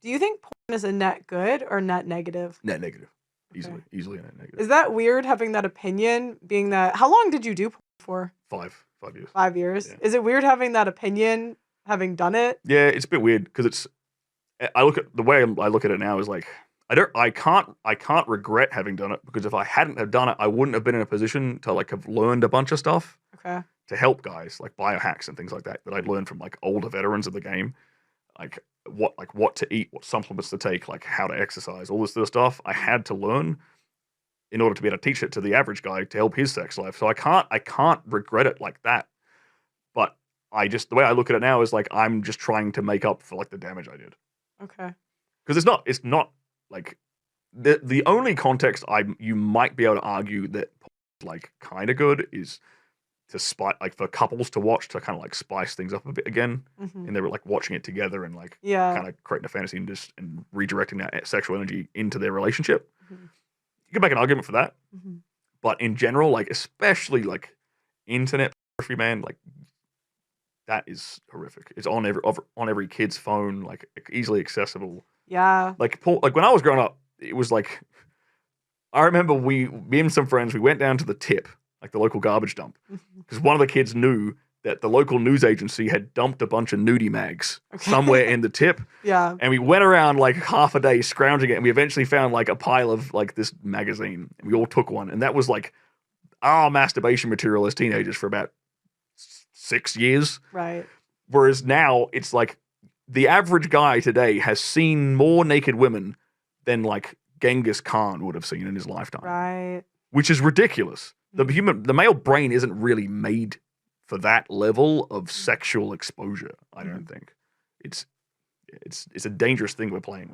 Do you think porn is a net good or net negative? Net negative. Okay. Easily a net negative. Is that weird having that opinion, being that, how long did you do porn for? 5 years. 5 years? Yeah. Is it weird having that opinion, having done it? Yeah, it's a bit weird because it's. I look at the way I look at it now is like I can't regret having done it because if I hadn't have done it, I wouldn't have been in a position to like have learned a bunch of stuff Okay. to help guys like biohacks and things like that I'd learned from like older veterans of the game, like what to eat, what supplements to take, like how to exercise, all this sort of stuff. I had to learn in order to be able to teach it to the average guy to help his sex life. So I can't regret it like that. But the way I look at it now is like I'm just trying to make up for like the damage I did. Okay. Because it's not like the only context you might be able to argue that like kind of good is to spice, like for couples to watch, to kind of like spice things up a bit again, and they were like watching it together and like kind of creating a fantasy and redirecting that sexual energy into their relationship. You can make an argument for that, but in general, like especially like internet pornography, man, like that is horrific. It's on every kid's phone, like easily accessible. Yeah. Like when I was growing up, it was like I remember me and some friends, we went down to the tip, like the local garbage dump, because one of the kids knew that the local news agency had dumped a bunch of nudie mags somewhere in the tip. Yeah. And we went around like half a day scrounging it, and we eventually found like a pile of like this magazine, and we all took one, and that was like our masturbation material as teenagers for about 6 years. Right. Whereas now it's like the average guy today has seen more naked women than like Genghis Khan would have seen in his lifetime. Right. Which is ridiculous. The male brain isn't really made for that level of sexual exposure, I don't think. It's a dangerous thing we're playing with.